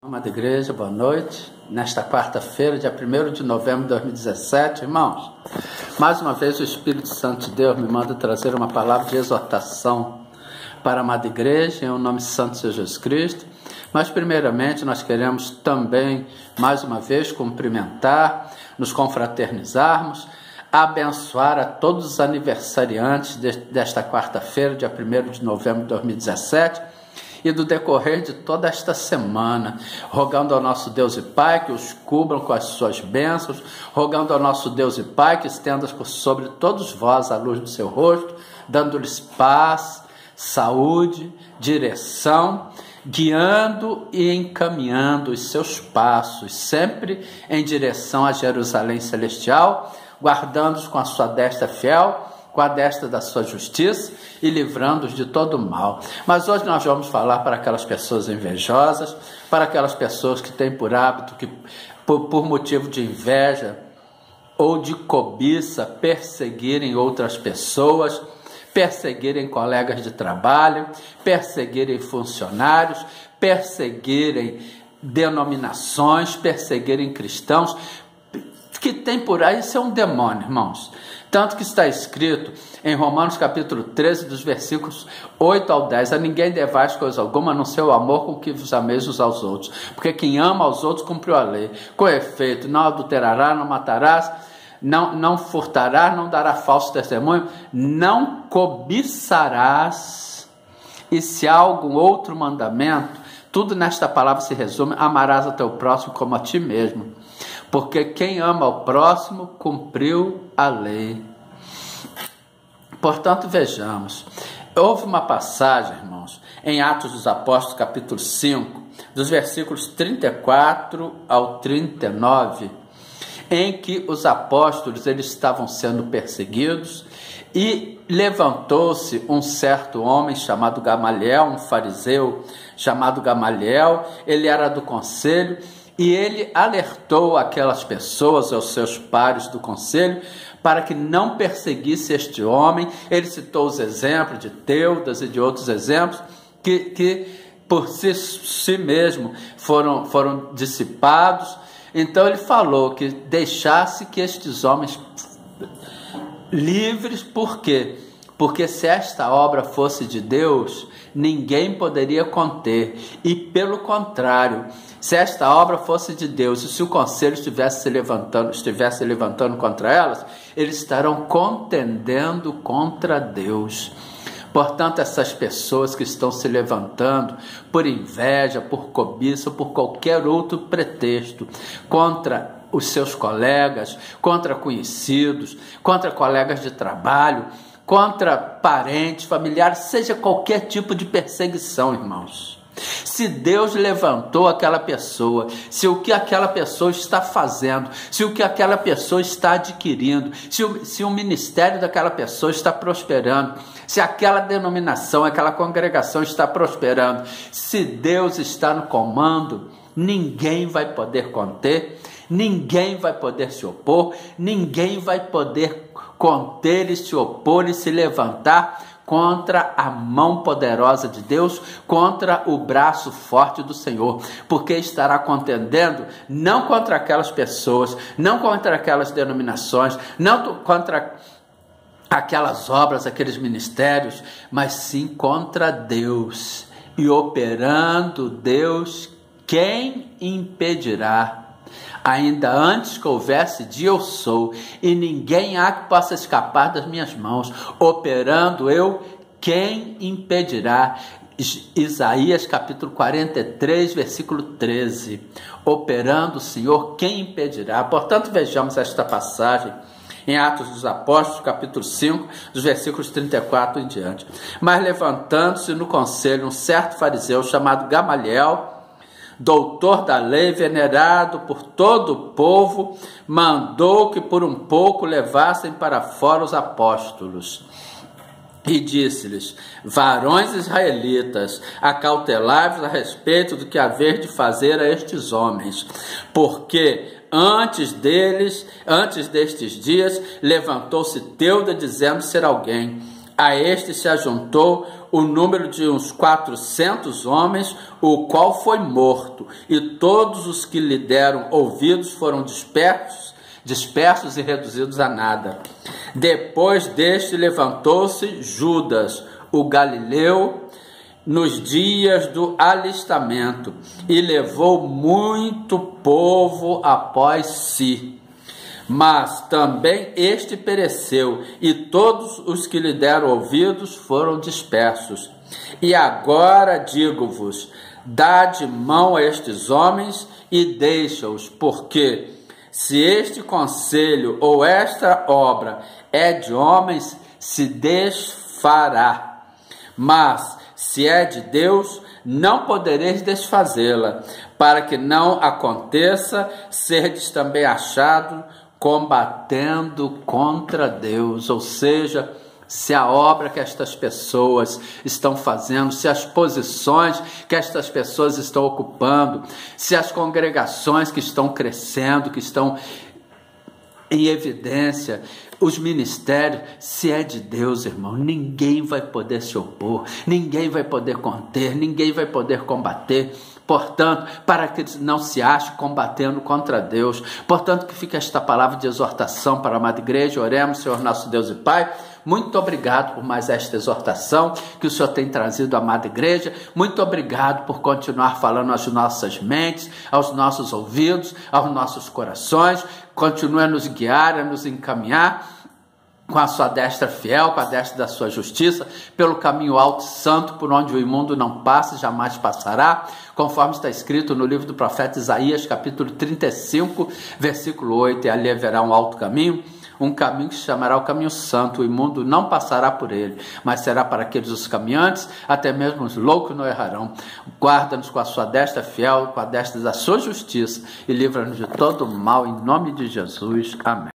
Amada igreja, boa noite. Nesta quarta-feira, dia 1º de novembro de 2017, irmãos, mais uma vez o Espírito Santo de Deus me manda trazer uma palavra de exortação para a amada igreja, em o nome santo de Jesus Cristo. Mas primeiramente nós queremos também, mais uma vez, cumprimentar, nos confraternizarmos, abençoar a todos os aniversariantes desta quarta-feira, dia 1º de novembro de 2017, e do decorrer de toda esta semana, rogando ao nosso Deus e Pai que os cubram com as suas bênçãos, rogando ao nosso Deus e Pai que estenda sobre todos vós a luz do seu rosto, dando-lhes paz, saúde, direção, guiando e encaminhando os seus passos, sempre em direção a Jerusalém Celestial, guardando-os com a sua destra fiel, com a destra da sua justiça e livrando-os de todo mal. Mas hoje nós vamos falar para aquelas pessoas invejosas, para aquelas pessoas que têm por hábito, que por motivo de inveja ou de cobiça, perseguirem outras pessoas, perseguirem colegas de trabalho, perseguirem funcionários, perseguirem denominações, perseguirem cristãos, que tem por aí, isso é um demônio, irmãos. Tanto que está escrito em Romanos capítulo 13, dos versículos 8 ao 10, a ninguém devais coisa alguma, a não ser o amor com que vos ameis uns aos outros, porque quem ama aos outros cumpriu a lei. Com efeito, não adulterarás, não matarás, não furtarás, não dará falso testemunho, não cobiçarás, e se há algum outro mandamento, tudo nesta palavra se resume: amarás a teu próximo como a ti mesmo. Porque quem ama ao próximo cumpriu a lei. Portanto, vejamos, houve uma passagem, irmãos, em Atos dos Apóstolos, capítulo 5, dos versículos 34 ao 39, em que os apóstolos eles estavam sendo perseguidos e levantou-se um certo homem chamado Gamaliel, um fariseu chamado Gamaliel, ele era do conselho, e ele alertou aquelas pessoas, aos seus pares do conselho, para que não perseguisse este homem. Ele citou os exemplos de Teudas e de outros exemplos que por si mesmo foram dissipados. Então ele falou que deixasse que estes homens livres. Por quê? Porque se esta obra fosse de Deus, ninguém poderia conter. E pelo contrário, se esta obra fosse de Deus, e se o conselho estivesse se levantando contra elas, eles estarão contendendo contra Deus. Portanto, essas pessoas que estão se levantando por inveja, por cobiça, por qualquer outro pretexto, contra os seus colegas, contra conhecidos, contra colegas de trabalho, contra parentes, familiares, seja qualquer tipo de perseguição, irmãos. Se Deus levantou aquela pessoa, se o que aquela pessoa está fazendo, se o que aquela pessoa está adquirindo, se o ministério daquela pessoa está prosperando, se aquela denominação, aquela congregação está prosperando, se Deus está no comando, ninguém vai poder conter, ninguém vai poder se opor, ninguém vai poder conter e se opor e se levantar contra a mão poderosa de Deus, contra o braço forte do Senhor, porque estará contendendo não contra aquelas pessoas, não contra aquelas denominações, não contra aquelas obras, aqueles ministérios, mas sim contra Deus. E operando Deus, quem impedirá? Ainda antes que houvesse dia eu sou, e ninguém há que possa escapar das minhas mãos. Operando eu, quem impedirá? Isaías capítulo 43, versículo 13. Operando o Senhor, quem impedirá? Portanto, vejamos esta passagem em Atos dos Apóstolos, capítulo 5, dos versículos 34 em diante. Mas levantando-se no conselho um certo fariseu chamado Gamaliel, doutor da lei, venerado por todo o povo, mandou que por um pouco levassem para fora os apóstolos. E disse-lhes: varões israelitas, acautelai-vos a respeito do que haver de fazer a estes homens, porque antes destes dias, levantou-se Teuda, dizendo ser alguém, A este se ajuntou o número de uns 400 homens, o qual foi morto, e todos os que lhe deram ouvidos foram dispersos e reduzidos a nada. Depois deste levantou-se Judas, o galileu, nos dias do alistamento, e levou muito povo após si. Mas também este pereceu, e todos os que lhe deram ouvidos foram dispersos. E agora digo-vos, dade mão a estes homens e deixa-os, porque se este conselho ou esta obra é de homens, se desfará. Mas se é de Deus, não podereis desfazê-la, para que não aconteça serdes também achado combatendo contra Deus. Ou seja, se a obra que estas pessoas estão fazendo, se as posições que estas pessoas estão ocupando, se as congregações que estão crescendo, que estão em evidência, os ministérios, se é de Deus, irmão, ninguém vai poder se opor, ninguém vai poder conter, ninguém vai poder combater. Portanto, para que não se ache combatendo contra Deus, portanto que fique esta palavra de exortação para a amada igreja. Oremos, Senhor nosso Deus e Pai, muito obrigado por mais esta exortação que o Senhor tem trazido à amada igreja. Muito obrigado por continuar falando às nossas mentes, aos nossos ouvidos, aos nossos corações. Continue a nos guiar, a nos encaminhar com a sua destra fiel, com a destra da sua justiça, pelo caminho alto e santo, por onde o imundo não passa e jamais passará, conforme está escrito no livro do profeta Isaías, capítulo 35, versículo 8, e ali haverá um alto caminho, um caminho que se chamará o caminho santo, o imundo não passará por ele, mas será para aqueles os caminhantes, até mesmo os loucos não errarão. Guarda-nos com a sua destra fiel, com a destra da sua justiça, e livra-nos de todo mal, em nome de Jesus. Amém.